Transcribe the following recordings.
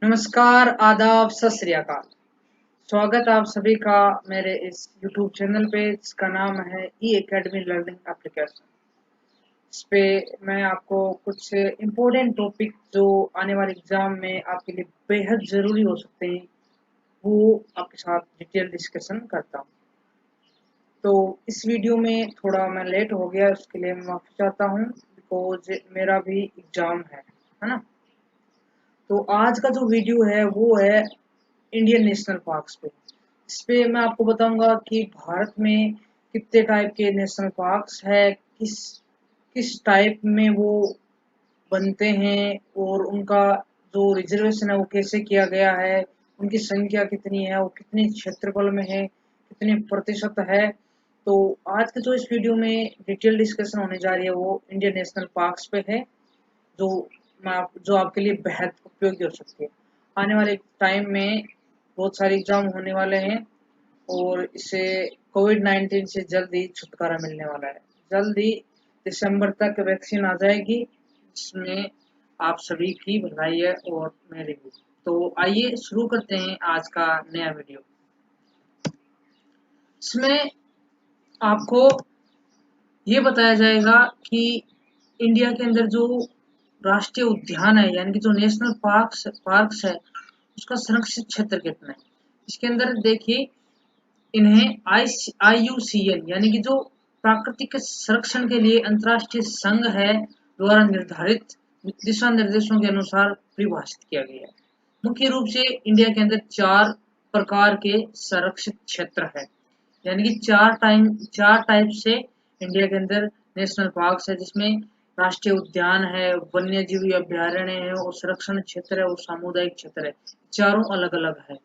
नमस्कार, आदाब, सत श्री अकाल। स्वागत आप सभी का मेरे इस YouTube चैनल पे जिसका नाम है ई एकेडमी लर्निंग एप्लीकेशन। इस पे मैं आपको कुछ इम्पोर्टेंट टॉपिक जो आने वाले एग्जाम में आपके लिए बेहद ज़रूरी हो सकते हैं, वो आपके साथ डिटेल डिस्कशन करता हूँ। तो इस वीडियो में थोड़ा मैं लेट हो गया, उसके लिए मैं माफ़ी चाहता हूँ बिकॉज मेरा भी एग्ज़ाम है ना। तो आज का जो वीडियो है वो है इंडियन नेशनल पार्क्स पे। इस पे मैं आपको बताऊंगा कि भारत में कितने टाइप के नेशनल पार्क्स है, किस किस टाइप में वो बनते हैं और उनका जो रिजर्वेशन है वो कैसे किया गया है, उनकी संख्या कितनी है, वो कितने क्षेत्रफल में है, कितने प्रतिशत है। तो आज के जो इस वीडियो में डिटेल डिस्कशन होने जा रही है वो इंडियन नेशनल पार्क्स पे है, जो जो आपके लिए बेहद उपयोगी हो सकती है। आने वाले टाइम में बहुत सारे एग्जाम होने वाले हैं और इससे कोविड-19 से जल्द ही छुटकारा मिलने वाला है। जल्द ही दिसंबर तक वैक्सीन आ जाएगी, जिसमें आप सभी की बधाई है और मेरी भी। तो आइए शुरू करते हैं आज का नया वीडियो। इसमें आपको ये बताया जाएगा कि इंडिया के अंदर जो राष्ट्रीय उद्यान है यानी कि जो नेशनल पार्क्स है उसका संरक्षित क्षेत्र कितना है। इसके अंदर देखिए, इन्हें IUCN यानी कि जो प्राकृतिक संरक्षण के लिए अंतर्राष्ट्रीय संघ है द्वारा निर्धारित दिशा निर्देशों के अनुसार परिभाषित किया गया है। मुख्य रूप से इंडिया के अंदर 4 प्रकार के संरक्षित क्षेत्र है, यानी कि चार टाइप से इंडिया के अंदर नेशनल पार्क्स है, जिसमें राष्ट्रीय उद्यान है, वन्य जीव अभ्यारण्य है और संरक्षण क्षेत्र है और सामुदायिक क्षेत्र है। चारों अलग अलग है।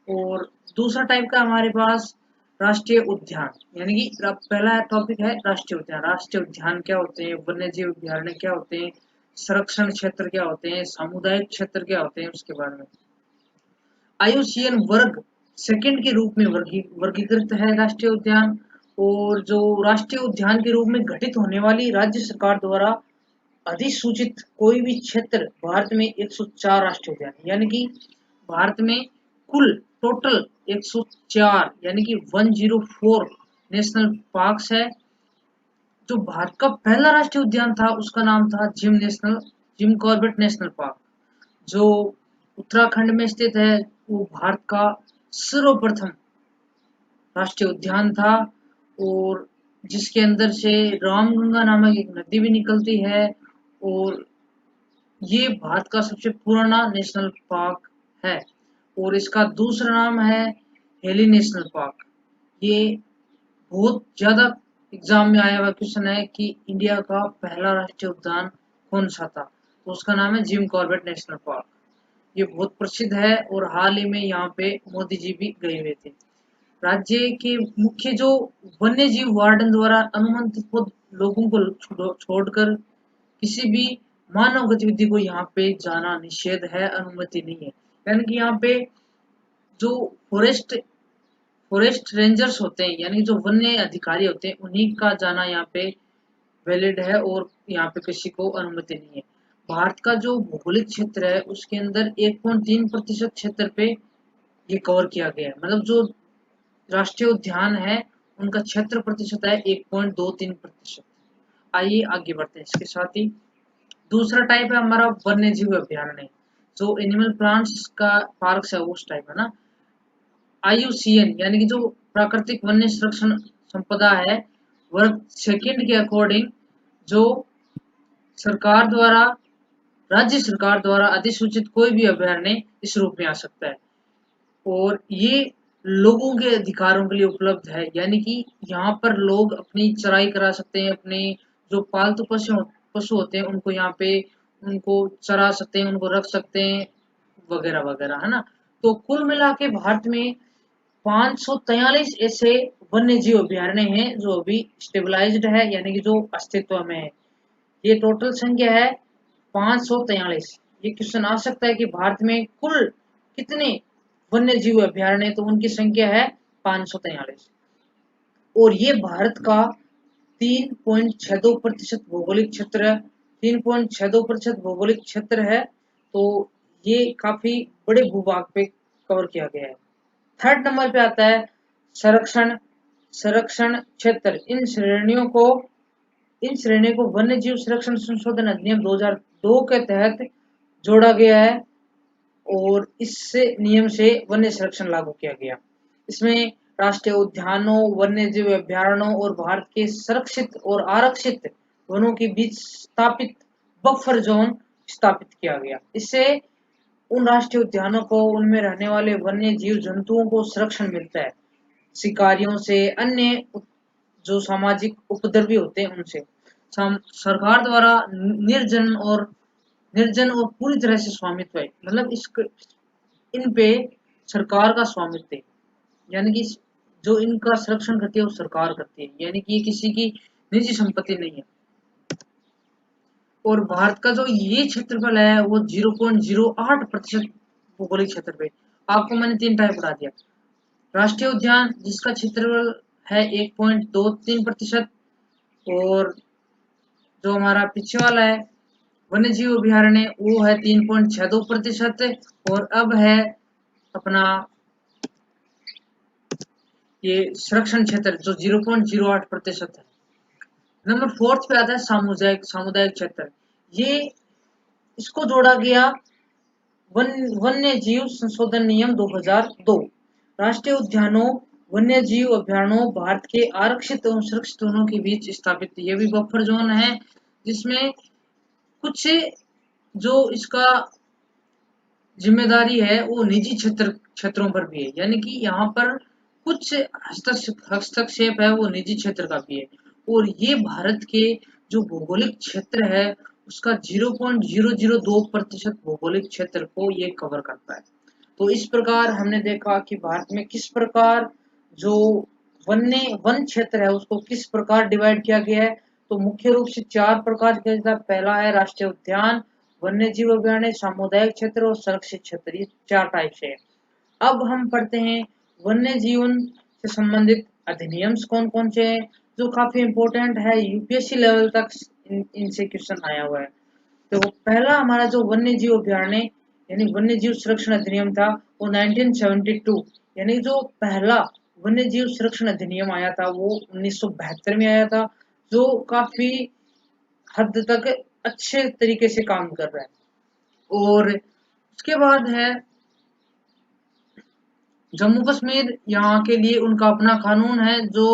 और दूसरा टाइप का हमारे पास राष्ट्रीय उद्यान, यानी कि पहला टॉपिक है राष्ट्रीय उद्यान। राष्ट्रीय उद्यान क्या होते हैं, वन्य जीव अभ्यारण्य क्या होते हैं, संरक्षण क्षेत्र क्या होते हैं, सामुदायिक क्षेत्र क्या होते हैं, उसके बारे में। IUCN वर्ग सेकंड के रूप में वर्गीकृत है राष्ट्रीय उद्यान। और जो राष्ट्रीय उद्यान के रूप में घटित होने वाली राज्य सरकार द्वारा अधिसूचित कोई भी क्षेत्र, भारत में 104 राष्ट्रीय उद्यान, यानी कि भारत में कुल टोटल 104 यानी कि 104 नेशनल पार्क्स है। जो भारत का पहला राष्ट्रीय उद्यान था उसका नाम था जिम कॉर्बेट नेशनल पार्क, जो उत्तराखंड में स्थित है। वो भारत का सर्वप्रथम राष्ट्रीय उद्यान था और जिसके अंदर से रामगंगा नामक एक नदी भी निकलती है। और ये भारत का सबसे पुराना नेशनल पार्क है। और इसका दूसरा नाम है हेली नेशनल पार्क। ये बहुत ज्यादा एग्जाम में आया हुआ क्वेश्चन है कि इंडिया का पहला राष्ट्रीय उद्यान कौन सा था, तो उसका नाम है जिम कॉर्बेट नेशनल पार्क। ये बहुत प्रसिद्ध है और हाल ही में यहाँ पे मोदी जी भी गए हुए थे। राज्य के मुख्य जो वन्य जीव वार्डन द्वारा अनुमंत्रित लोगों को छोड़कर किसी भी मानव गतिविधि को यहाँ पे जाना निषेध है, अनुमति नहीं है। यानी कि यहाँ पे जो फॉरेस्ट रेंजर्स होते हैं, यानी जो वन्य अधिकारी होते हैं, उन्हीं का जाना यहाँ पे वैलिड है और यहाँ पे किसी को अनुमति नहीं है। भारत का जो भौगोलिक क्षेत्र है उसके अंदर 1.3% क्षेत्र पे ये कवर किया गया है। मतलब जो राष्ट्रीय उद्यान है उनका क्षेत्र प्रतिशत है 1.23%। आइए आगे बढ़ते हैं। इसके साथ ही दूसरा टाइप है हमारा वन्य जीव अभ्यारण्य, जो एनिमल प्लांट्स का पार्क है उस टाइप है ना। IUCN यानी कि जो प्राकृतिक वन्य संरक्षण संपदा है, वर्ग सेकंड के अकॉर्डिंग जो सरकार द्वारा राज्य सरकार द्वारा अधिसूचित कोई भी अभ्यारण्य इस रूप में आ सकता है। और ये लोगों के अधिकारों के लिए उपलब्ध है, यानी कि यहाँ पर लोग अपनी चराई करा सकते हैं, अपने जो पालतू पशु होते हैं उनको यहाँ पे उनको चरा सकते हैं, उनको रख सकते हैं वगैरह वगैरह, है ना। तो कुल मिला के भारत में 543 ऐसे वन्य जीव अभ्यारण्य हैं जो अभी स्टेबलाइज्ड है, यानी कि जो अस्तित्व में है। ये टोटल संख्या है 543। ये क्वेश्चन आ सकता है कि भारत में कुल कितने वन्य जीव अभ्यारण्य, तो उनकी संख्या है 543। और ये भारत का 3.62% भौगोलिक क्षेत्र है। 3.62% भौगोलिक क्षेत्र है। तो ये काफी बड़े भूभाग पे कवर किया गया है। थर्ड नंबर पे आता है संरक्षण संरक्षण क्षेत्र। इन श्रेणियों को वन्य जीव संरक्षण संशोधन अधिनियम 2002 के तहत जोड़ा गया है और इससे नियम से वन्य संरक्षण लागू किया गया। इसमें राष्ट्रीय उद्यानों, वन्य जीव अभ्यारण्यों और भारत के संरक्षित और आरक्षित वनों के बीच स्थापित बफर जोन स्थापित किया गया। इससे उन राष्ट्रीय उद्यानों को उनमें रहने वाले वन्य जीव जंतुओं को संरक्षण मिलता है, शिकारियों से, अन्य जो सामाजिक उपद्रवी होते हैं उनसे। सरकार द्वारा निर्जन और पूरी तरह से स्वामित्व है, मतलब इन पे सरकार का स्वामित्व है, यानी कि जो इनका संरक्षण करती है वो सरकार करती है, यानी कि ये किसी की निजी संपत्ति नहीं है। और भारत का जो ये क्षेत्रफल है वो 0.08% भौगोलिक क्षेत्र पे। आपको मैंने 3 टाइप बता दिया। राष्ट्रीय उद्यान जिसका क्षेत्रफल है 1.23%, और जो हमारा पीछे वाला है वन्य जीव अभ्यारण्य वो है 3.62%, और अब है अपना ये संरक्षण क्षेत्र जो 0.08% है। नंबर 4 पे आता है सामुदायिक क्षेत्र। ये इसको जोड़ा गया वन्य जीव संशोधन नियम 2002। राष्ट्रीय उद्यानों, वन्य जीव अभ्यारण्यों भारत के आरक्षित एवं सुरक्षित वनों के बीच स्थापित ये भी बफर जोन है, जिसमें कुछ जो इसका जिम्मेदारी है वो निजी क्षेत्रों पर भी है, यानी कि यहाँ पर कुछ हस्तक्षेप है वो निजी क्षेत्र का भी है। और ये भारत के जो भौगोलिक क्षेत्र है उसका 0.002% भौगोलिक क्षेत्र को ये कवर करता है। तो इस प्रकार हमने देखा कि भारत में किस प्रकार जो वन क्षेत्र है उसको किस प्रकार डिवाइड किया गया है। तो मुख्य रूप से 4 प्रकार किया जाता है। पहला है राष्ट्रीय उद्यान, वन्य जीव अभ्यारण्य, सामुदायिक क्षेत्र और संरक्षित क्षेत्र, ये 4 टाइप से है। अब हम पढ़ते हैं वन्य जीवन से संबंधित अधिनियम कौन कौन से हैं, जो काफी इंपॉर्टेंट है, यूपीएससी लेवल तक इनसे क्वेश्चन आया हुआ है। तो पहला हमारा जो वन्य जीव अभ्यारण्य यानी वन्य जीव संरक्षण अधिनियम था वो 1972, यानी जो पहला वन्य जीव संरक्षण अधिनियम आया था वो 1972 में आया था, जो काफी हद तक अच्छे तरीके से काम कर रहा है। और उसके बाद है जम्मू कश्मीर, यहाँ के लिए उनका अपना कानून है जो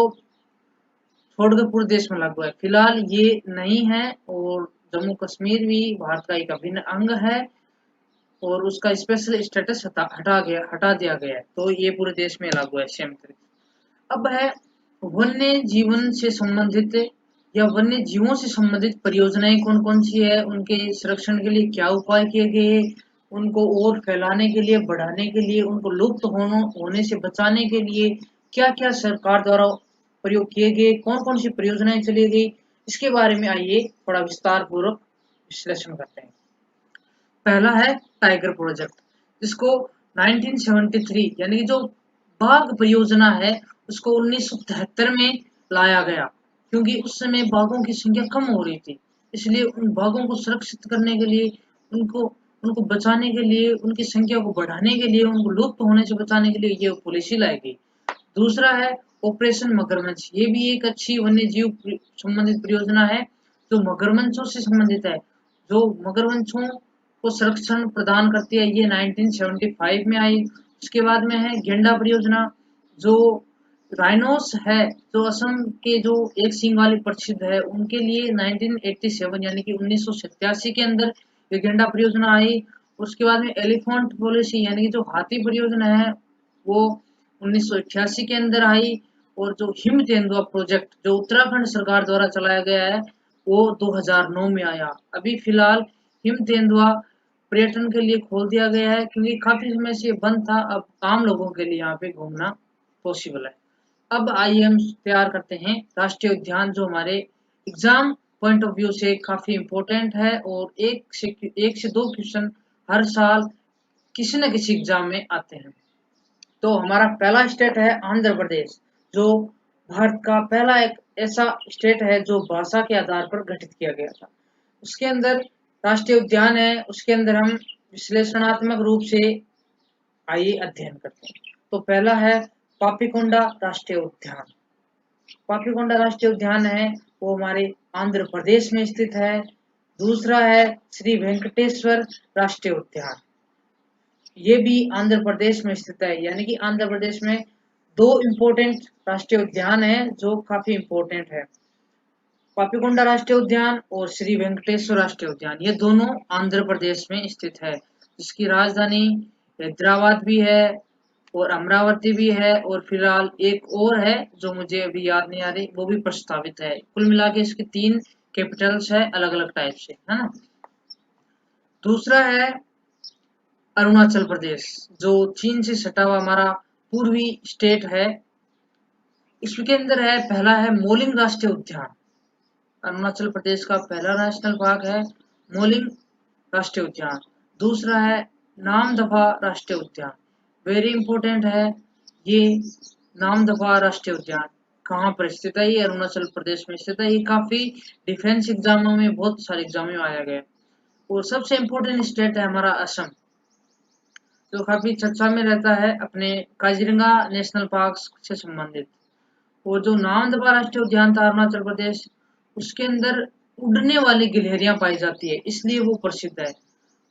छोड़कर पूरे देश में लागू है। फिलहाल ये नहीं है और जम्मू कश्मीर भी भारत का एक अभिन्न अंग है और उसका स्पेशल स्टेटस हटा दिया गया है, तो ये पूरे देश में लागू है सेम तरीके। अब है वन्य जीवन से संबंधित या वन्य जीवों से संबंधित परियोजनाएं कौन कौन सी है, उनके संरक्षण के लिए क्या उपाय किए गए, उनको और फैलाने के लिए, बढ़ाने के लिए, उनको लुप्त होने से बचाने के लिए क्या क्या सरकार द्वारा प्रयोग किए गए, कौन कौन सी परियोजनाएं चली गई, इसके बारे में आइए थोड़ा विस्तार पूर्वक विश्लेषण करते हैं। पहला है टाइगर प्रोजेक्ट, जिसको 1973 यानी कि जो बाघ परियोजना है उसको 1973 में लाया गया, क्योंकि उस समय बाघों की संख्या कम हो रही थी। इसलिए उन बाघों को सुरक्षित करने के लिए, उनको उनको बचाने के लिए, उनकी संख्या को बढ़ाने के लिए, उनको लुप्त होने से बचाने के लिए ये पॉलिसी लाई गई। दूसरा है ऑपरेशन मगरमच्छ, ये भी एक अच्छी वन्य जीव संबंधित परियोजना है जो मगरमच्छों से संबंधित है, जो मगरमच्छों को संरक्षण प्रदान करती है। ये 1975 में आई। उसके बाद में है गेंडा परियोजना, जो राइनोस है, जो असम के जो एक सींग वाली प्रसिद्ध है उनके लिए 1987 यानी कि 1987 के अंदर ये गेंडा परियोजना आई। उसके बाद में एलिफेंट पॉलिसी यानी कि जो हाथी परियोजना है वो 1988 के अंदर आई। और जो हिम तेंदुआ प्रोजेक्ट जो उत्तराखंड सरकार द्वारा चलाया गया है वो 2009 में आया। अभी फिलहाल हिम तेंदुआ पर्यटन के लिए खोल दिया गया है, क्योंकि काफी समय से बंद था, अब आम लोगों के लिए यहाँ पे घूमना पॉसिबल है। अब आइए हम तैयार करते हैं राष्ट्रीय उद्यान, जो हमारे एग्जाम पॉइंट ऑफ व्यू से काफी इंपॉर्टेंट है और एक से दो क्वेश्चन हर साल किसी न किसी एग्जाम में आते हैं। तो हमारा पहला स्टेट है आंध्र प्रदेश, जो भारत का पहला एक ऐसा स्टेट है जो भाषा के आधार पर गठित किया गया था। उसके अंदर राष्ट्रीय उद्यान है, उसके अंदर हम विश्लेषणात्मक रूप से आइए अध्ययन करते हैं। तो पहला है पापीकोंडा राष्ट्रीय उद्यान। पापीकोंडा राष्ट्रीय उद्यान है वो हमारे आंध्र प्रदेश में स्थित है। दूसरा है श्री वेंकटेश्वर राष्ट्रीय उद्यान, ये भी आंध्र प्रदेश में स्थित है। यानी कि आंध्र प्रदेश में दो इम्पोर्टेंट राष्ट्रीय उद्यान है जो काफी इम्पोर्टेंट है, पापीकोंडा राष्ट्रीय उद्यान और श्री वेंकटेश्वर राष्ट्रीय उद्यान। ये दोनों आंध्र प्रदेश में स्थित है, जिसकी राजधानी हैदराबाद भी है और अमरावती भी है, और फिलहाल एक और है जो मुझे अभी याद नहीं आ रही, वो भी प्रस्तावित है। कुल मिला के इसकी 3 कैपिटल्स है अलग अलग टाइप से, है ना। दूसरा है अरुणाचल प्रदेश, जो चीन से सटा हुआ हमारा पूर्वी स्टेट है। इसके अंदर है, पहला है मोलिंग राष्ट्रीय उद्यान। अरुणाचल प्रदेश का पहला नेशनल पार्क है मोलिंग राष्ट्रीय उद्यान। दूसरा है नामदफा राष्ट्रीय उद्यान, वेरी इंपॉर्टेंट है ये नामदफा राष्ट्रीय उद्यान। कहाँ पर स्थित है? ये अरुणाचल प्रदेश में स्थित है। ये काफी डिफेंस एग्जामों में, बहुत सारे एग्जाम में आया गया। और सबसे इम्पोर्टेंट स्टेट है हमारा असम, जो काफी चर्चा में रहता है अपने काजीरंगा नेशनल पार्क से संबंधित। और जो नामदफा राष्ट्रीय उद्यान था अरुणाचल प्रदेश, उसके अंदर उड़ने वाली गिलहरियां पाई जाती है, इसलिए वो प्रसिद्ध है।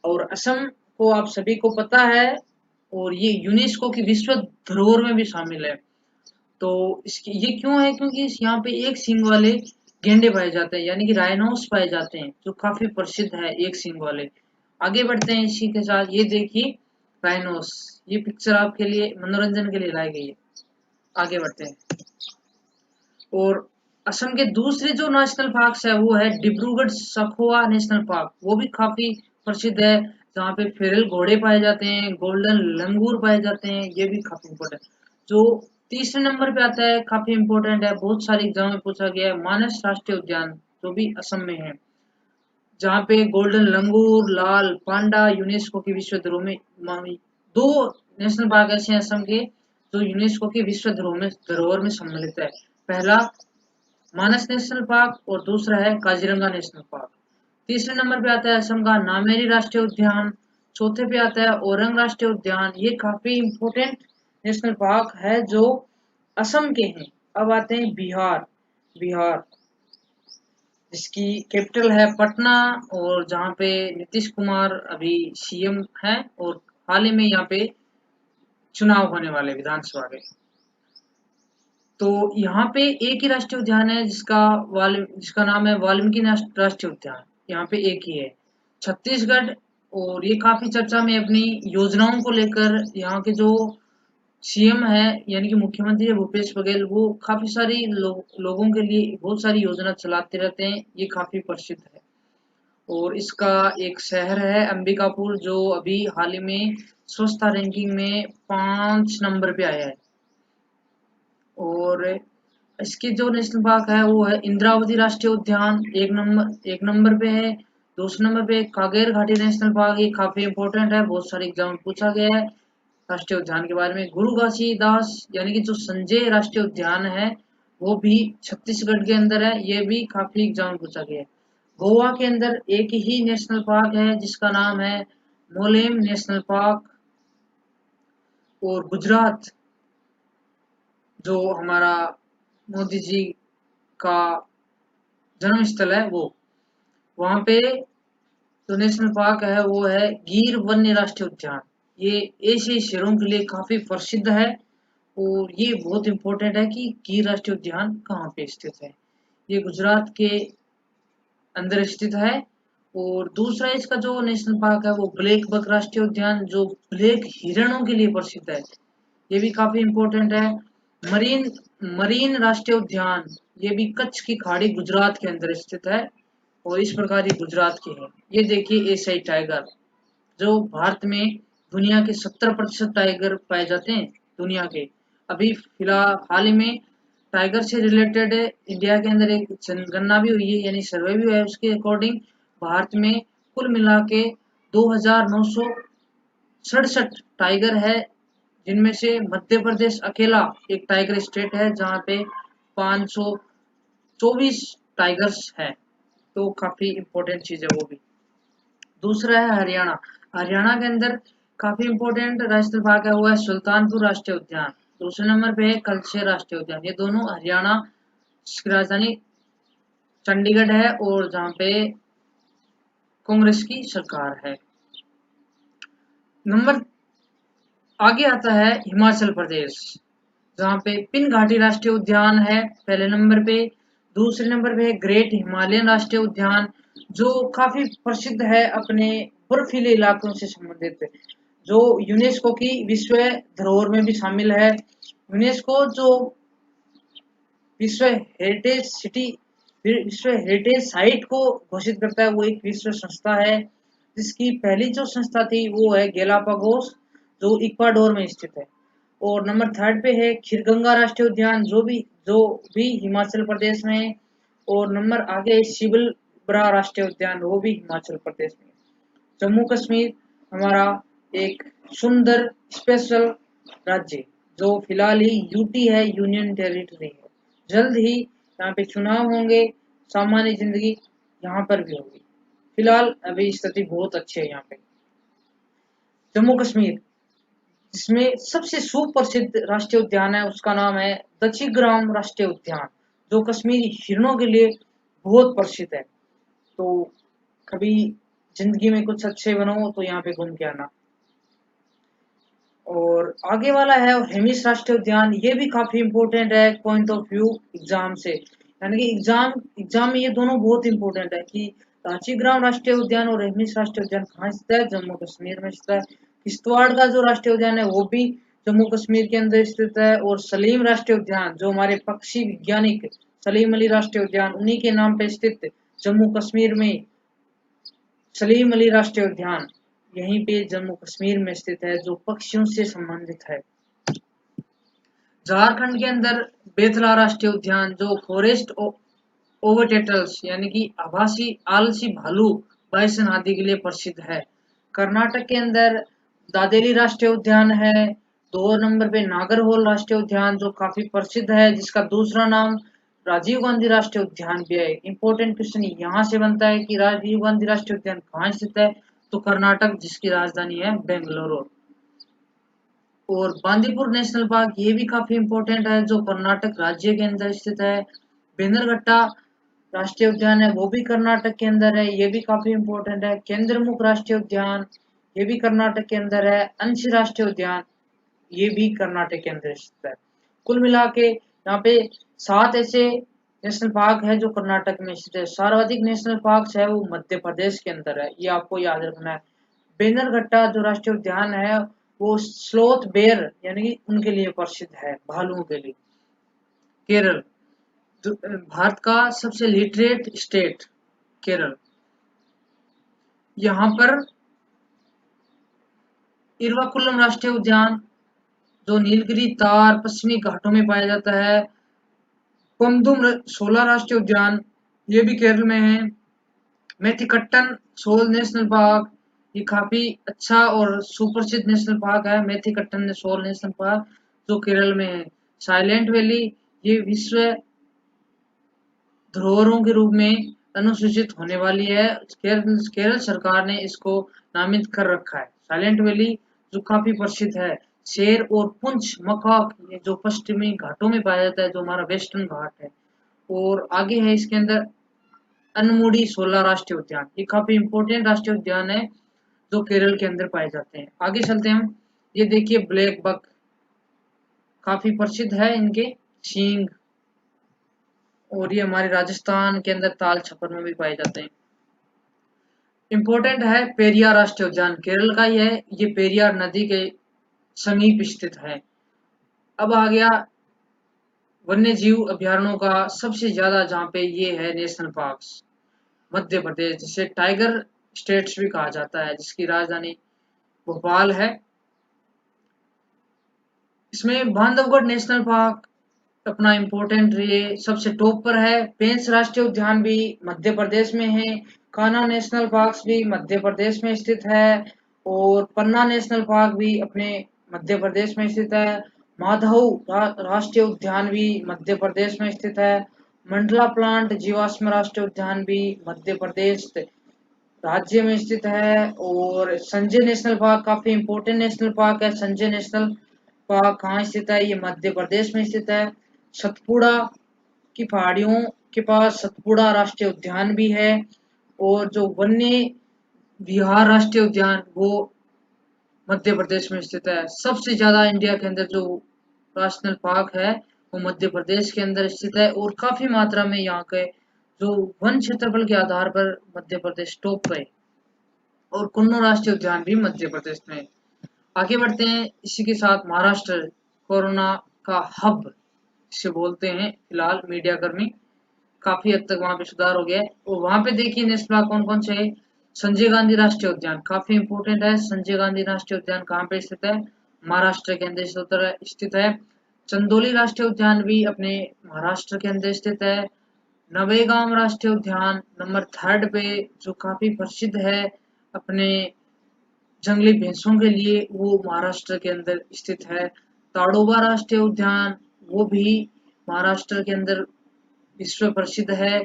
और असम को आप सभी को पता है, और ये यूनेस्को की विश्व धरोहर में भी शामिल है। तो इसकी ये क्यों है? क्योंकि यहाँ पे एक सींग वाले गेंडे पाए जाते हैं, यानी कि राइनोस पाए जाते हैं, जो काफी प्रसिद्ध है एक सींग वाले। आगे बढ़ते हैं इसी के साथ, ये देखिए राइनोस, ये पिक्चर आपके लिए मनोरंजन के लिए लाई गई है। आगे बढ़ते हैं। और असम के दूसरे जो नेशनल पार्क है वो है डिब्रूगढ़ सखोवा नेशनल पार्क, वो भी काफी प्रसिद्ध है, जहाँ पे फेरल घोड़े पाए जाते हैं, गोल्डन लंगूर पाए जाते हैं, ये भी काफी इम्पोर्टेंट। जो तीसरे नंबर पे आता है, काफी इम्पोर्टेंट है, बहुत सारे एग्जाम में पूछा गया है, मानस राष्ट्रीय उद्यान, जो भी असम में है, जहाँ पे गोल्डन लंगूर, लाल पांडा यूनेस्को की विश्व धरोहर में, 2 नेशनल पार्क ऐसे हैं असम के जो यूनेस्को की विश्व धरोहर में सम्मिलित है। पहला मानस नेशनल पार्क और दूसरा है काजीरंगा नेशनल पार्क। तीसरे नंबर पे आता है असम का नामेरी राष्ट्रीय उद्यान। चौथे पे आता है औरंग राष्ट्रीय उद्यान। ये काफी इम्पोर्टेंट नेशनल पार्क है जो असम के हैं। अब आते हैं बिहार। बिहार जिसकी कैपिटल है पटना, और जहाँ पे नीतीश कुमार अभी सीएम है, और हाल ही में यहाँ पे चुनाव होने वाले विधानसभा के। तो यहाँ पे एक ही राष्ट्रीय उद्यान है जिसका नाम है वाल्मीकि राष्ट्रीय उद्यान। यहाँ पे एक ही है छत्तीसगढ़। और ये काफी चर्चा में अपनी योजनाओं को लेकर, यहाँ के जो सीएम है यानी कि मुख्यमंत्री है भूपेश बघेल, वो काफी सारी लोगों के लिए बहुत सारी योजना चलाते रहते हैं, ये काफी प्रसिद्ध है। और इसका एक शहर है अंबिकापुर, जो अभी हाल ही में स्वच्छता रैंकिंग में 5 नंबर पे आया है। और इसके जो नेशनल पार्क है वो है इंद्रावती राष्ट्रीय उद्यान, एक नंबर पे है। दूसरे नंबर पे कागेर घाटी नेशनल पार्क, ये काफी इंपॉर्टेंट है, बहुत सारे एग्जाम में पूछा गया है राष्ट्रीय उद्यान के बारे में। गुरु घासीदास यानी कि जो संजय राष्ट्रीय उद्यान है, वो भी छत्तीसगढ़ के अंदर है, ये भी काफी एग्जाम में पूछा गया है। गोवा के अंदर एक ही नेशनल पार्क है जिसका नाम है मोलेम नेशनल पार्क। और गुजरात, जो हमारा मोदी जी का जन्म स्थल है, वो वहां पे जो नेशनल पार्क है वो है गिर वन्य राष्ट्रीय उद्यान। ये एशियाई शेरों के लिए काफी प्रसिद्ध है, और ये बहुत इंपॉर्टेंट है कि गिर राष्ट्रीय उद्यान कहाँ पे स्थित है। ये गुजरात के अंदर स्थित है। और दूसरा इसका जो नेशनल पार्क है वो ब्लैक बक राष्ट्रीय उद्यान, जो ब्लैक हिरणों के लिए प्रसिद्ध है, ये भी काफी इंपॉर्टेंट है। मरीन मरीन राष्ट्रीय उद्यान, ये भी कच्छ की खाड़ी गुजरात के अंदर स्थित है, और इस प्रकार ये गुजरात के हैं। ये देखिए एशियाई टाइगर, जो भारत में दुनिया के 70% टाइगर पाए जाते हैं दुनिया के। अभी फिलहाल हाल ही में टाइगर से रिलेटेड इंडिया के अंदर एक जनगणना भी हुई है, यानी सर्वे भी हुआ है, उसके अकॉर्डिंग भारत में कुल मिला के 2967 टाइगर है, जिनमें से मध्य प्रदेश अकेला एक टाइगर स्टेट है जहाँ पे 524 टाइगर्स है। तो काफी इंपॉर्टेंट चीज है वो भी। दूसरा है हरियाणा। हरियाणा के अंदर काफी इंपॉर्टेंट राष्ट्रीय पार्क है वो है सुल्तानपुर राष्ट्रीय उद्यान। दूसरे नंबर पे है कलशेर राष्ट्रीय उद्यान। ये दोनों हरियाणा की राजधानी चंडीगढ़ है और जहाँ पे कांग्रेस की सरकार है। नंबर आगे आता है हिमाचल प्रदेश, जहाँ पे पिन घाटी राष्ट्रीय उद्यान है पहले नंबर पे। दूसरे नंबर पे है ग्रेट हिमालयन राष्ट्रीय उद्यान, जो काफी प्रसिद्ध है अपने बर्फीले इलाकों से संबंधित, जो यूनेस्को की विश्व धरोहर में भी शामिल है। यूनेस्को जो विश्व हेरिटेज सिटी विश्व हेरिटेज साइट को घोषित करता है, वो एक विश्व संस्था है, जिसकी पहली जो संस्था थी वो है गैलापागोस, जो इक्वाडोर में स्थित है। और नंबर थर्ड पे है खीरगंगा राष्ट्रीय उद्यान, जो भी हिमाचल प्रदेश में है। और नंबर आगे है शिबलबरा राष्ट्रीय उद्यान, वो भी हिमाचल प्रदेश में है। जम्मू कश्मीर हमारा एक सुंदर स्पेशल राज्य, जो फिलहाल ही यूटी है, यूनियन टेरिटरी है। जल्द ही यहाँ पे चुनाव होंगे, सामान्य जिंदगी यहाँ पर भी होगी। फिलहाल अभी स्थिति बहुत अच्छी है यहाँ पे। जम्मू कश्मीर, जिसमें सबसे सुप्रसिद्ध राष्ट्रीय उद्यान है, उसका नाम है दचिग्राम राष्ट्रीय उद्यान, जो कश्मीरी हिरणों के लिए बहुत प्रसिद्ध है। तो कभी जिंदगी में कुछ अच्छे बनो तो यहाँ पे घूम के आना। और आगे वाला है हेमिस राष्ट्रीय उद्यान, ये भी काफी इंपॉर्टेंट है पॉइंट ऑफ व्यू एग्जाम से, यानी कि एग्जाम में ये दोनों बहुत इंपॉर्टेंट है कि दाचीग्राम राष्ट्रीय उद्यान और हेमिस राष्ट्रीय उद्यान कहाँ स्थित है, जम्मू कश्मीर में स्थित है। किश्तवाड़ का जो राष्ट्रीय उद्यान है वो भी जम्मू कश्मीर के अंदर स्थित है। और सलीम राष्ट्रीय उद्यान, जो हमारे पक्षी वैज्ञानिक सलीम अली राष्ट्रीय उद्यान, उन्हीं के नाम पे स्थित जम्मू कश्मीर में सलीम अली राष्ट्रीय उद्यान यहीं पे जम्मू कश्मीर में स्थित है, जो पक्षियों से संबंधित है। झारखंड के अंदर बेतला राष्ट्रीय उद्यान, जो फॉरेस्ट ओवर टेटल्स यानी कि आभासी आलसी भालू बाइसन आदि के लिए प्रसिद्ध है। कर्नाटक के अंदर दादेली राष्ट्रीय उद्यान है। 2 नंबर पे नागरहोल राष्ट्रीय उद्यान, जो काफी प्रसिद्ध है, जिसका दूसरा नाम राजीव गांधी राष्ट्रीय उद्यान भी है। इंपॉर्टेंट क्वेश्चन यहाँ से बनता है कि राजीव गांधी राष्ट्रीय उद्यान कहाँ स्थित है, तो कर्नाटक, जिसकी राजधानी है बेंगलुरु। और बांदीपुर नेशनल पार्क, ये भी काफी इंपॉर्टेंट है, जो कर्नाटक राज्य के अंदर स्थित है। बेनरघट्टा राष्ट्रीय उद्यान है, वो भी कर्नाटक के अंदर है, ये भी काफी इंपॉर्टेंट है। केंद्रमुख राष्ट्रीय उद्यान, ये भी कर्नाटक के अंदर है। अंशी राष्ट्रीय उद्यान, ये भी कर्नाटक के अंदर स्थित है। कुल मिला के यहाँ पे 7 ऐसे नेशनल पार्क है जो कर्नाटक में स्थित है। सर्वाधिक नेशनल पार्क है वो मध्य प्रदेश के अंदर है, ये आपको याद रखना है। बेनरघट्टा जो राष्ट्रीय उद्यान है वो स्लोथ बेयर यानी कि उनके लिए प्रसिद्ध है, भालुओं के लिए। केरल, भारत का सबसे लिटरेट स्टेट केरल, यहाँ पर इरवाकुलम राष्ट्रीय उद्यान, जो नीलगिरी तार पश्चिमी घाटों में पाया जाता है। कोमदुम 16 राष्ट्रीय उद्यान, ये भी केरल में है। मेथिकट्टन सोल नेशनल पार्क, ये काफी अच्छा और सुप्रसिद्ध नेशनल पार्क है, मेथिकट्टन सोल नेशनल पार्क, जो केरल में है। साइलेंट वैली, ये विश्व धरोहरों के रूप में अनुसूचित होने वाली है। केरल सरकार ने इसको नामित कर रखा है। साइलेंट वैली जो काफी प्रसिद्ध है। शेर और पुंछ मकाक, ये जो पश्चिमी घाटों में पाया जाता है, जो हमारा वेस्टर्न घाट है। और आगे है इसके अंदर अनमुडी 16 राष्ट्रीय उद्यान, ये काफी इंपॉर्टेंट राष्ट्रीय उद्यान है जो केरल के अंदर पाए जाते हैं। आगे चलते हैं हम, ये देखिए ब्लैक बक, काफी प्रसिद्ध है इनके सींग, और ये हमारे राजस्थान के अंदर ताल छपर में भी पाए जाते हैं। इंपॉर्टेंट है पेरियार राष्ट्रीय उद्यान, केरल का ही है, ये पेरियार नदी के समीप स्थित है। अब आ गया वन्य जीव अभ्यारण्यों का सबसे ज्यादा, जहाँ पे ये है नेशनल पार्क्स, मध्य प्रदेश, जिसे टाइगर स्टेट्स भी कहा जाता है, जिसकी राजधानी भोपाल है। इसमें बांधवगढ़ नेशनल पार्क अपना इम्पोर्टेंट ये सबसे टॉप पर है। पेंच राष्ट्रीय उद्यान भी मध्य प्रदेश में है। कान्हा नेशनल पार्क भी मध्य प्रदेश में स्थित है। और पन्ना नेशनल पार्क भी अपने मध्य प्रदेश में स्थित है। माधव राष्ट्रीय उद्यान भी मध्य प्रदेश में स्थित है। मंडला प्लांट जीवाश्म राष्ट्रीय उद्यान भी मध्य प्रदेश राज्य में स्थित है। और संजय नेशनल पार्क काफी इंपोर्टेंट नेशनल पार्क है। संजय नेशनल पार्क कहाँ स्थित है? ये मध्य प्रदेश में स्थित है। सतपुड़ा की पहाड़ियों के पास सतपुड़ा राष्ट्रीय उद्यान भी है। और जो वन्य विहार राष्ट्रीय उद्यान वो मध्य प्रदेश में स्थित है। सबसे ज्यादा इंडिया के अंदर जो नेशनल पार्क है वो मध्य प्रदेश के अंदर स्थित है। और काफी मात्रा में यहाँ के जो वन क्षेत्रफल के आधार पर मध्य प्रदेश टॉप पे। और कुन्नू राष्ट्रीय उद्यान भी मध्य प्रदेश में। आगे बढ़ते हैं इसी के साथ महाराष्ट्र, कोरोना का हब जिसे बोलते हैं फिलहाल मीडिया कर्मी, काफी हद तक वहां पे सुधार हो गया है। और वहां पे देखिए नेशनल पार्क कौन कौन से है। संजय गांधी राष्ट्रीय उद्यान काफी इंपोर्टेंट है। संजय गांधी राष्ट्रीय उद्यान कहाँ पे स्थित है? महाराष्ट्र के अंदर स्थित है। चंदोली राष्ट्रीय उद्यान भी अपने महाराष्ट्र के अंदर स्थित है। नवेगांव राष्ट्रीय उद्यान नंबर 3 पे जो काफी प्रसिद्ध है अपने जंगली भैंसों के लिए, वो महाराष्ट्र के अंदर स्थित है। ताडोबा राष्ट्रीय उद्यान वो भी महाराष्ट्र के अंदर विश्व प्रसिद्ध है।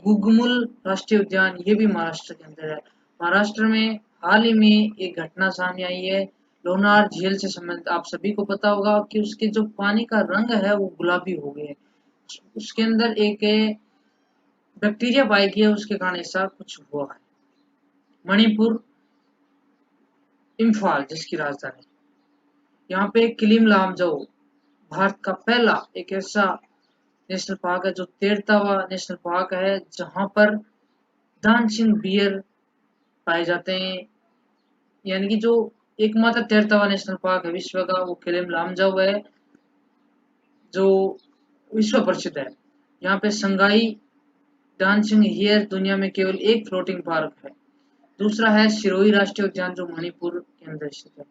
गुगमुल राष्ट्रीय उद्यान ये भी महाराष्ट्र के अंदर है। महाराष्ट्र में हाल ही में एक घटना सामने आई है लोनार झील से संबंधित। आप सभी को पता होगा कि उसके जो पानी का रंग है वो गुलाबी हो गया है। उसके अंदर एक बैक्टीरिया पाई गई है, उसके कारण ऐसा कुछ हुआ है। मणिपुर, इम्फाल जिसकी राजधानी, यहाँ पे किलिम लामजाओ भारत का पहला एक ऐसा नेशनल पार्क है जो 13वां नेशनल पार्क है जहां पर डांसिंग बियर पाए जाते हैं। यानी कि जो एकमात्र 13वां नेशनल पार्क है विश्व का वो किलिम लामजाओ है जो विश्व प्रसिद्ध है। यहाँ पे संगाई डांसिंग हियर दुनिया में केवल एक फ्लोटिंग पार्क है। दूसरा है सिरोही राष्ट्रीय उद्यान जो मणिपुर के अंदर स्थित है।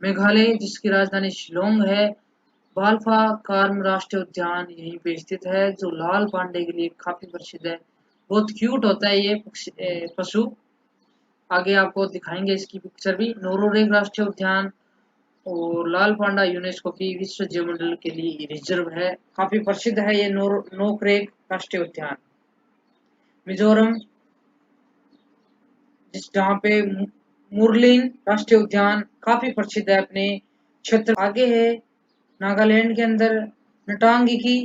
मेघालय जिसकी राजधानी शिलोंग है। बाल्फा कार्म राष्ट्रीय उद्यान यहीं पे स्थित है जो लाल पांडे के लिए काफी प्रसिद्ध है। बहुत क्यूट होता है ये पशु। आगे आपको दिखाएंगे इसकी पिक्चर भी। नोरोरेग राष्ट्रीय उद्यान और लाल पांडा यूनेस्को की विश्व जीव मंडल के लिए रिजर्व है। काफी प्रसिद्ध है ये नोकरेक राष्ट्रीय उद्यान। मिजोरम जहाँ पे मुरलिन राष्ट्रीय उद्यान काफी प्रसिद्ध है अपने क्षेत्र। आगे है नागालैंड के अंदर नटांगिकी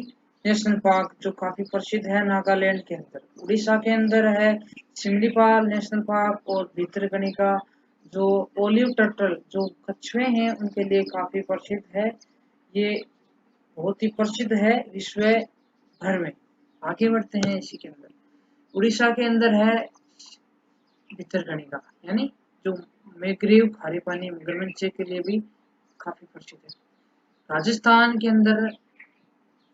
नेशनल पार्क जो काफी प्रसिद्ध है नागालैंड के अंदर। उड़ीसा के अंदर है सिमलीपाल नेशनल पार्क और भितरकनिका जो ओलिव टर्टल जो कछुए हैं उनके लिए काफी प्रसिद्ध है। ये बहुत ही प्रसिद्ध है विश्व भर में। आगे बढ़ते हैं इसी के अंदर। उड़ीसा के अंदर है भितरकनिका यानी जो मैग्रीव खारे पानी मगरमच्छ के लिए भी काफी प्रसिद्ध है। राजस्थान के अंदर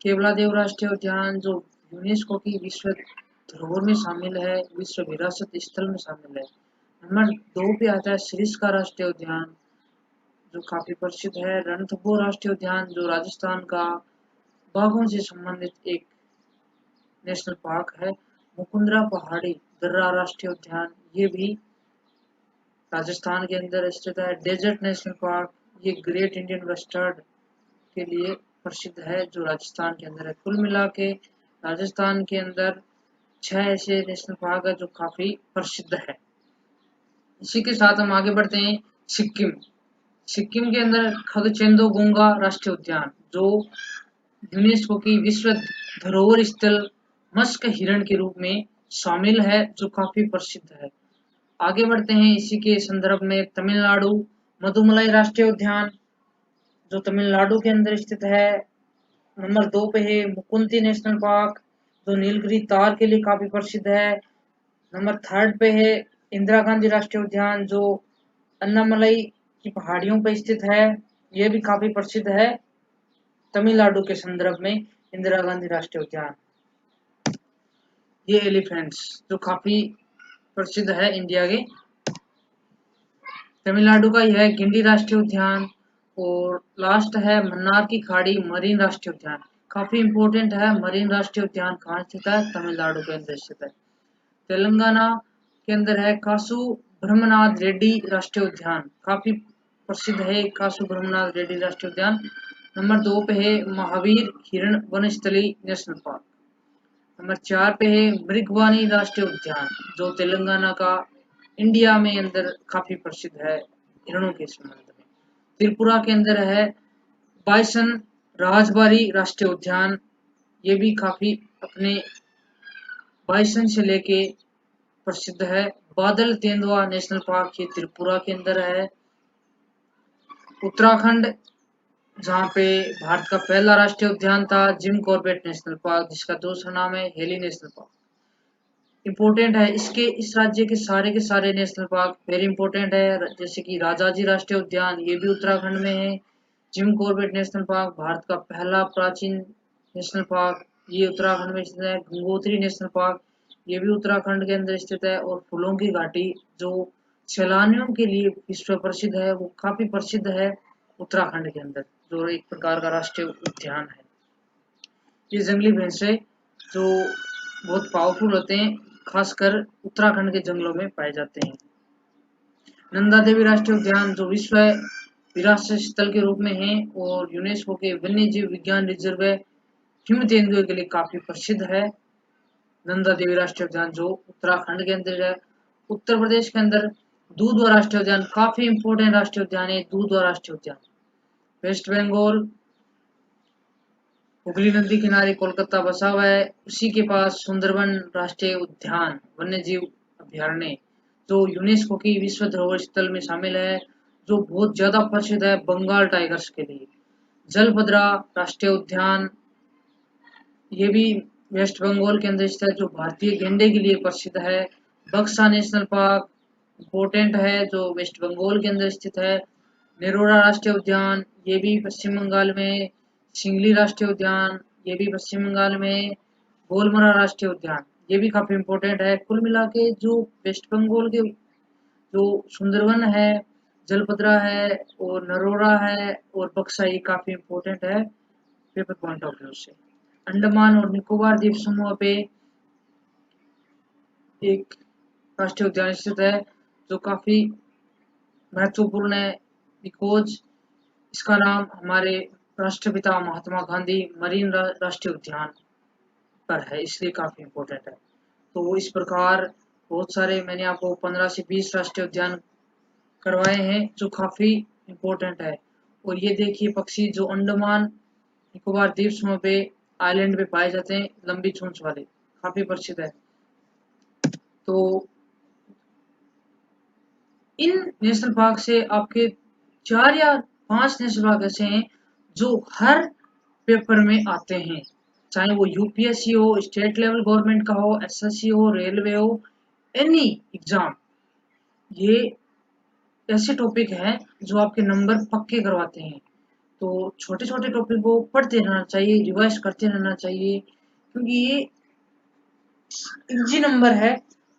केवलादेव राष्ट्रीय उद्यान जो यूनेस्को की विश्व धरोहर में शामिल है, विश्व विरासत स्थल में शामिल है। नंबर 2 पे आता है सरिस्का राष्ट्रीय उद्यान जो काफी प्रसिद्ध है। रणथंभौर राष्ट्रीय उद्यान जो राजस्थान का बाघों से संबंधित एक नेशनल पार्क है। मुकुंदरा पहाड़ी दर्रा राष्ट्रीय उद्यान ये भी राजस्थान के अंदर स्थित है। डेजर्ट नेशनल पार्क ये ग्रेट इंडियन वेस्टर्न के लिए प्रसिद्ध है जो राजस्थान के अंदर है। कुल मिला के राजस्थान के अंदर 6 ऐसे नेशनल पार्क है जो काफी प्रसिद्ध है। इसी के साथ हम आगे बढ़ते हैं सिक्किम। सिक्किम के अंदर खगचेंदो गुंगा राष्ट्रीय उद्यान जो यूनेस्को की विश्व धरोहर स्थल मस्क हिरण के रूप में शामिल है जो काफी प्रसिद्ध है। आगे बढ़ते हैं इसी के संदर्भ में तमिलनाडु मधुमलाई राष्ट्रीय उद्यान जो तमिलनाडु के अंदर स्थित है। नंबर 2 पे है मुकुंती नेशनल पार्क जो नीलगिरी तार के लिए काफी प्रसिद्ध है। नंबर 3 पे है इंदिरा गांधी राष्ट्रीय उद्यान जो अन्नामलई की पहाड़ियों पर स्थित है। यह भी काफी प्रसिद्ध है तमिलनाडु के संदर्भ में इंदिरा गांधी राष्ट्रीय उद्यान। ये एलिफेंट्स जो काफी प्रसिद्ध है इंडिया के। तमिलनाडु का यह गिंडी राष्ट्रीय उद्यान। और लास्ट है मन्नार की खाड़ी मरीन राष्ट्रीय उद्यान काफी इंपोर्टेंट है। मरीन राष्ट्रीय उद्यान कहाँ स्थित है? तमिलनाडु के अंदर स्थित है। तेलंगाना के अंदर है कासु ब्रह्मनाथ रेड्डी राष्ट्रीय उद्यान काफी प्रसिद्ध है कासु ब्रह्मनाथ रेड्डी राष्ट्रीय उद्यान। नंबर 2 पे है महावीर हिरण वनस्थली नेशनल पार्क। नंबर 4 पे है मृगवानी राष्ट्रीय उद्यान जो तेलंगाना का इंडिया में अंदर काफी प्रसिद्ध है हिरणों के संबंध में। त्रिपुरा के अंदर है बाइसन राजबाड़ी राष्ट्रीय उद्यान, ये भी काफी अपने बाइसन से लेके प्रसिद्ध है। बादल तेंदुआ नेशनल पार्क ये त्रिपुरा के अंदर है। उत्तराखंड जहाँ पे भारत का पहला राष्ट्रीय उद्यान था जिम कॉर्बेट नेशनल पार्क, जिसका दूसरा नाम है हेली नेशनल पार्क। इम्पोर्टेंट है इसके, इस राज्य के सारे नेशनल पार्क वेरी इंपॉर्टेंट है। जैसे कि राजाजी राष्ट्रीय उद्यान ये भी उत्तराखंड में है। Jim Corbett national park Bharat का पहला प्राचीन नेशनल पार्क, ये उत्तराखंड में स्थित है। गंगोत्री नेशनल पार्क ये भी उत्तराखंड के अंदर स्थित है। और फूलों की घाटी जो सैलानियों के लिए विश्व प्रसिद्ध है, वो काफी प्रसिद्ध है उत्तराखंड के अंदर, जो एक प्रकार का राष्ट्रीय उद्यान है। ये जंगली भैंसे जो बहुत पावरफुल होते हैं, खासकर उत्तराखंड के जंगलों में पाए जाते हैं। नंदा देवी राष्ट्रीय उद्यान जो विश्व विरासत स्थल के रूप में है और यूनेस्को के वन्य जीव विज्ञान रिजर्व हिम तेंदुए के लिए काफी प्रसिद्ध है। नंदा देवी राष्ट्रीय उद्यान जो उत्तराखंड के अंदर है। उत्तर प्रदेश के अंदर दूधवा राष्ट्रीय उद्यान काफी इंपोर्टेंट राष्ट्रीय उद्यान है। दूधवा राष्ट्रीय उद्यान वेस्ट बंगाल हुगली नदी किनारे कोलकाता बसा हुआ है, उसी के पास सुंदरबन राष्ट्रीय उद्यान वन्य जीव अभ्यारण्य जो यूनेस्को की विश्व धरोहर स्थल में शामिल है, जो बहुत ज्यादा प्रसिद्ध है बंगाल टाइगर्स के लिए। जलभद्रा राष्ट्रीय उद्यान ये भी वेस्ट बंगाल के अंदर स्थित है, जो भारतीय गेंडे के लिए प्रसिद्ध है। बक्सा नेशनल पार्क इम्पोर्टेंट है, जो वेस्ट बंगाल के अंदर स्थित है। नेरोरा राष्ट्रीय उद्यान ये भी पश्चिम बंगाल में। सिंगली राष्ट्रीय उद्यान ये भी पश्चिम बंगाल में। गोलमरा राष्ट्रीय उद्यान ये भी काफी इम्पोर्टेंट है। कुल मिला के जो वेस्ट बंगाल के जो सुंदरवन है, जलभद्रा है और नरोरा है और बक्सा, ये काफी इम्पोर्टेंट है पेपर पॉइंट ऑफ व्यू से। अंडमान और निकोबार द्वीप समूह पे एक राष्ट्रीय उद्यान स्थित है जो काफी महत्वपूर्ण है, बिकॉज इसका नाम हमारे राष्ट्रपिता महात्मा गांधी मरीन राष्ट्रीय उद्यान पर है, इसलिए काफी इम्पोर्टेंट है। तो इस प्रकार बहुत सारे मैंने आपको 15 से 20 राष्ट्रीय उद्यान करवाए हैं जो काफी इम्पोर्टेंट है। और ये देखिए पक्षी जो अंडमान निकोबार द्वीप समूह पे आइलैंड पे पाए जाते हैं, लंबी चोंच वाले, काफी प्रसिद्ध है। तो इन नेशनल पार्क से आपके 4 या 5 नेशनल पार्क ऐसे हैं जो हर पेपर में आते हैं, चाहे वो यूपीएससी हो, स्टेट लेवल गवर्नमेंट का हो, एसएससी हो, रेलवे हो, एनी एग्जाम। ये ऐसे टॉपिक हैं जो आपके नंबर पक्के करवाते हैं। तो छोटे छोटे टॉपिक को पढ़ते रहना चाहिए, रिवाइज करते रहना चाहिए, क्योंकि ये इजी नंबर है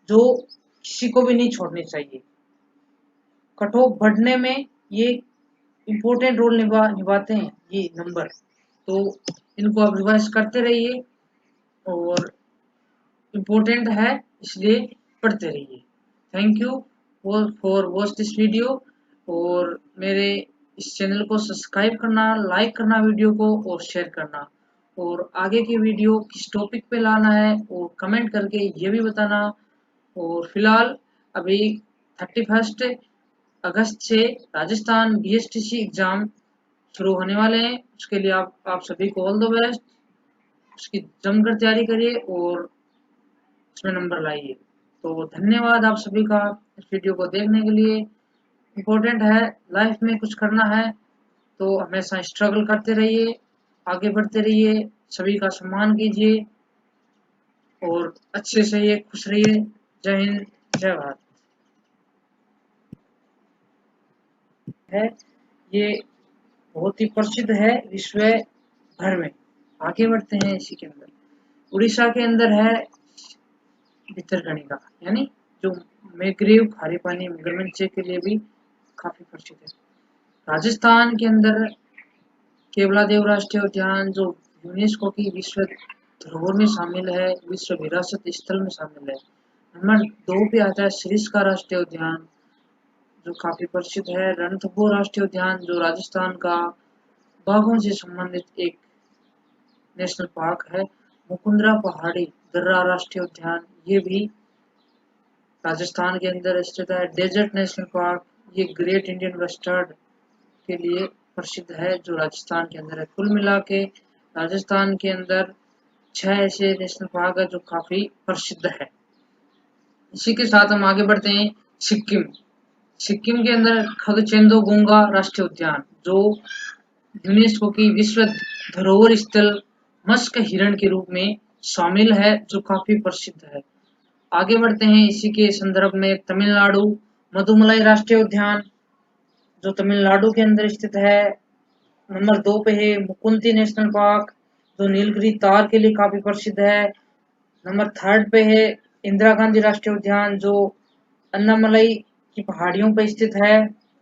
जो किसी को भी नहीं छोड़ने चाहिए। कट ऑफ बढ़ने में ये इम्पोर्टेंट रोल निभाते हैं ये नंबर। तो इनको आप रिवाइज करते रहिए और इम्पोर्टेंट है इसलिए पढ़ते रहिए। Thank you for watch this video. और मेरे इस चैनल को सब्सक्राइब करना, लाइक करना वीडियो को और शेयर करना। और आगे की वीडियो किस टॉपिक पे लाना है वो कमेंट करके ये भी बताना। और फिलहाल अभी 31 अगस्त से राजस्थान बीएसटीसी एग्जाम शुरू होने वाले हैं, उसके लिए आप सभी को ऑल द बेस्ट। उसकी जमकर तैयारी करिए और उसमें नंबर लाइए। तो धन्यवाद आप सभी का इस वीडियो को देखने के लिए। इम्पोर्टेंट है, लाइफ में कुछ करना है तो हमेशा स्ट्रगल करते रहिए, आगे बढ़ते रहिए, सभी का सम्मान कीजिए और अच्छे से ये खुश रहिए। जय हिंद, जय भारत। है ये बहुत ही प्रसिद्ध है विश्व भर में। आगे बढ़ते हैं इसी के अंदर। उड़ीसा के अंदर है भितरकनिका, यानी जो मैग्रीव खारे पानी मगरमच्छ के लिए भी काफी प्रसिद्ध है। राजस्थान के अंदर केवलादेव राष्ट्रीय उद्यान जो यूनेस्को की विश्व धरोहर में शामिल है, विश्व विरासत स्थल में शामिल है। नंबर 2 पे आता है सरिस्का राष्ट्रीय उद्यान जो काफी प्रसिद्ध है। रणथंभौर राष्ट्रीय उद्यान जो राजस्थान का बाघों से संबंधित एक नेशनल पार्क है। मुकुंदरा पहाड़ी दर्रा राष्ट्रीय उद्यान ये भी राजस्थान के अंदर स्थित है। डेजर्ट नेशनल पार्क, ये ग्रेट इंडियन वेस्टर्न के लिए प्रसिद्ध है, जो राजस्थान के अंदर है। कुल मिला के राजस्थान के अंदर 6 ऐसे नेशनल पार्क है जो काफी प्रसिद्ध है। इसी के साथ हम आगे बढ़ते हैं। सिक्किम। सिक्किम के अंदर खगचेंदो गुंगा राष्ट्रीय उद्यान, जो यूनेस्को की विश्व धरोहर स्थल मस्क हिरण के रूप में शामिल है, जो काफी प्रसिद्ध है। आगे बढ़ते हैं इसी के संदर्भ में। तमिलनाडु, मधुमलाई राष्ट्रीय उद्यान, जो तमिलनाडु के अंदर स्थित है। नंबर 2 पे है मुकुंती नेशनल पार्क, जो नीलगिरी तार के लिए काफी प्रसिद्ध है। नंबर 3 पे है इंदिरा गांधी राष्ट्रीय उद्यान, जो अन्नामलई की पहाड़ियों पर स्थित है।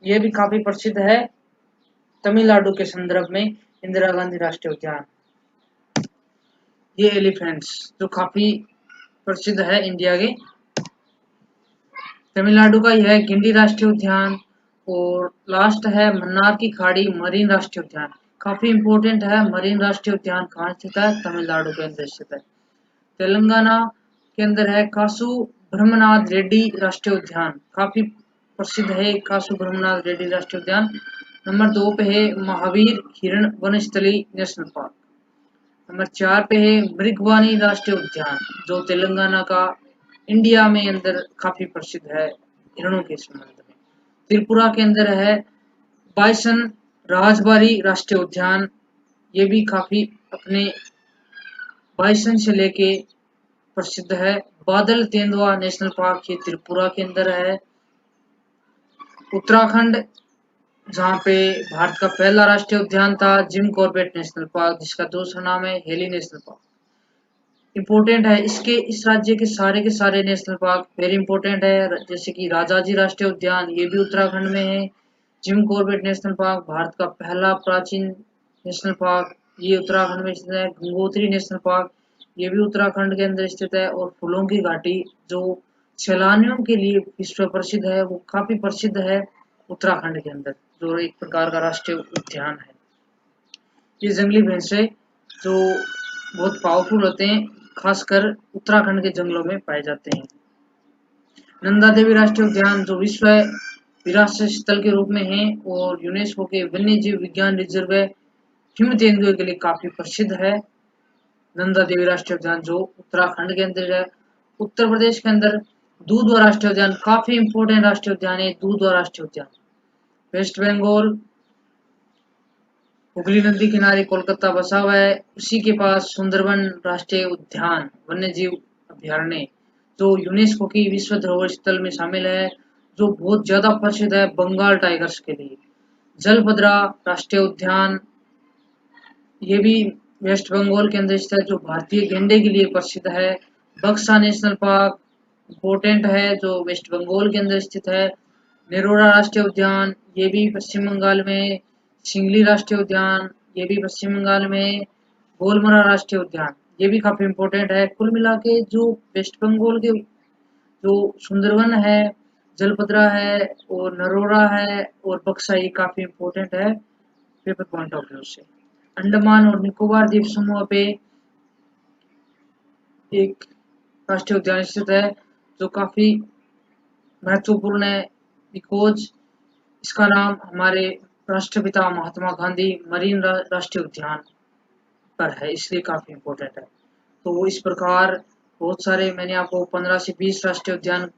यह भी काफी प्रसिद्ध है तमिलनाडु के संदर्भ में। इंदिरा गांधी राष्ट्रीय उद्यान। ये एलिफेंट्स जो काफी प्रसिद्ध है इंडिया के। तमिलनाडु का यह गिंडी राष्ट्रीय उद्यान। और लास्ट है मन्नार की खाड़ी मरीन राष्ट्रीय उद्यान, काफी इंपोर्टेंट है। मरीन राष्ट्रीय उद्यान कहाँ स्थित है? तमिलनाडु के अंदर स्थित है। तेलंगाना के अंदर है कासु ब्रह्मनाथ रेड्डी राष्ट्रीय उद्यान, काफी प्रसिद्ध है कासु ब्रह्मनाथ रेड्डी राष्ट्रीय उद्यान। नंबर 2 पे है महावीर हिरण वनस्थली नेशनल पार्क। नंबर 4 पे है मृगवानी राष्ट्रीय उद्यान, जो तेलंगाना का इंडिया में अंदर काफी प्रसिद्ध है हिरणों के संबंध में। त्रिपुरा के अंदर है बाइसन राजबारी राष्ट्रीय उद्यान, ये भी काफी अपने बाइसन से लेके प्रसिद्ध है। बादल तेंदुआ नेशनल पार्क, ये त्रिपुरा के अंदर है। उत्तराखंड, जहाँ पे भारत का पहला राष्ट्रीय उद्यान था, जिम कॉर्बेट नेशनल पार्क, जिसका दूसरा नाम है हेली नेशनल पार्क। इम्पोर्टेंट है इस राज्य के सारे नेशनल पार्क वेरी इंपॉर्टेंट है। जैसे कि राजाजी राष्ट्रीय उद्यान, ये भी उत्तराखंड में है। Jim Corbett national park, Bharat का पहला प्राचीन नेशनल पार्क, ये उत्तराखंड में स्थित है। गंगोत्री नेशनल पार्क, ये भी उत्तराखंड के अंदर स्थित है। और फूलों की घाटी, जो सैलानियों के लिए विश्व प्रसिद्ध है, वो काफी प्रसिद्ध है उत्तराखंड के अंदर, जो एक प्रकार का राष्ट्रीय उद्यान है। ये जंगली भैंस है जो बहुत पावरफुल होते हैं, खासकर उत्तराखंड के जंगलों में पाए जाते हैं। नंदा देवी राष्ट्रीय उद्यान, जो विश्व विरासत स्थल के रूप में है और यूनेस्को के वन्य जीव विज्ञान रिजर्व हिम तेंदुए के लिए काफी प्रसिद्ध है। नंदा देवी राष्ट्रीय उद्यान जो उत्तराखंड के अंदर है। उत्तर प्रदेश के अंदर दूधवा राष्ट्रीय उद्यान, काफी इंपोर्टेंट राष्ट्रीय उद्यान है दूधवा राष्ट्रीय उद्यान। वेस्ट बंगाल, हुगली नदी किनारे कोलकाता बसा हुआ है, उसी के पास सुंदरबन राष्ट्रीय उद्यान वन्य जीव अभ्यारण्य, जो यूनेस्को की विश्व धरोहर स्थल में शामिल है, जो बहुत ज्यादा प्रसिद्ध है बंगाल टाइगर्स के लिए। जलभद्रा राष्ट्रीय उद्यान, ये भी वेस्ट बंगाल के अंदर स्थित है, जो भारतीय गेंडे के लिए प्रसिद्ध है। बक्सा नेशनल पार्क इम्पोर्टेंट है, जो वेस्ट बंगाल के अंदर स्थित है। नेरोरा राष्ट्रीय उद्यान, ये भी पश्चिम बंगाल में। सिंगली राष्ट्रीय उद्यान, ये भी पश्चिम बंगाल में। गोलमरा राष्ट्रीय उद्यान, ये भी काफी इम्पोर्टेंट है। कुल मिला के जो वेस्ट बंगाल के जो सुंदरवन है, जलभद्रा है और नरोरा है और बक्सा, ये काफी इम्पोर्टेंट है पेपर पॉइंट ऑफ व्यू से। अंडमान और निकोबार द्वीप समूह पे एक राष्ट्रीय उद्यान स्थित है, जो काफी महत्वपूर्ण है बिकॉज इसका नाम हमारे राष्ट्रपिता महात्मा गांधी मरीन राष्ट्रीय उद्यान पर है, इसलिए काफी इम्पोर्टेंट है। तो इस प्रकार बहुत सारे मैंने आपको 15 से 20 राष्ट्रीय उद्यान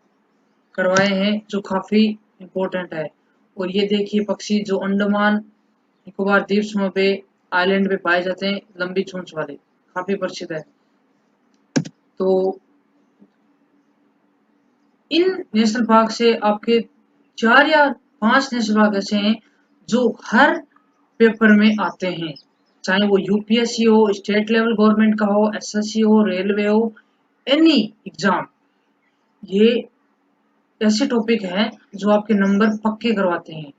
करवाए हैं, जो काफी इम्पोर्टेंट है। और ये देखिए पक्षी जो अंडमान निकोबार द्वीप समूह पे आइलैंड पे पाए जाते हैं, लंबी चोंच वाले, काफी प्रसिद्ध है। तो इन नेशनल पार्क से आपके 4 या 5 नेशनल पार्क ऐसे हैं जो हर पेपर में आते हैं, चाहे वो यूपीएससी हो, स्टेट लेवल गवर्नमेंट का हो, एसएससी हो, रेलवे हो, एनी एग्जाम, ये ऐसे टॉपिक हैं जो आपके नंबर पक्के करवाते हैं।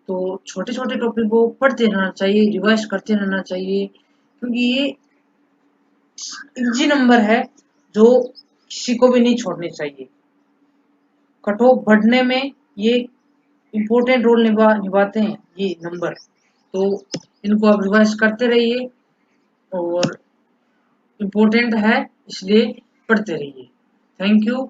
तो छोटे छोटे टॉपिक को पढ़ते रहना चाहिए, रिवाइज करते रहना चाहिए, क्योंकि ये इजी नंबर है जो किसी को भी नहीं छोड़ने चाहिए। कट ऑफ बढ़ने में ये इम्पोर्टेंट रोल निभाते हैं ये नंबर, तो इनको आप रिवाइज करते रहिए और इम्पोर्टेंट है इसलिए पढ़ते रहिए। Thank you.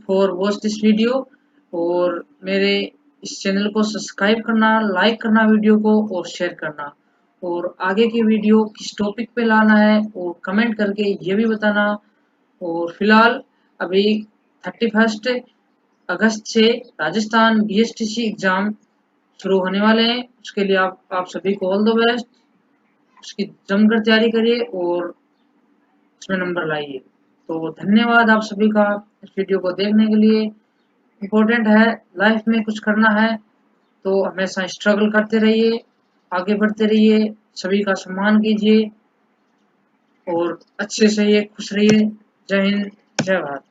For watch this video, और मेरे इस चैनल को सब्सक्राइब करना, लाइक करना वीडियो को और शेयर करना, और आगे की वीडियो किस टॉपिक पे लाना है और कमेंट करके ये भी बताना। और फिलहाल अभी 31 अगस्त से राजस्थान बीएसटीसी एग्जाम शुरू होने वाले हैं। उसके लिए आप सभी को ऑल द बेस्ट। उसकी जमकर तैयारी करिए और उसमें नंबर लाइए। तो धन्यवाद आप सभी का इस वीडियो को देखने के लिए। इम्पोर्टेंट है, लाइफ में कुछ करना है तो हमेशा स्ट्रगल करते रहिए, आगे बढ़ते रहिए, सभी का सम्मान कीजिए और अच्छे से ये खुश रहिए। जय हिंद, जय भारत।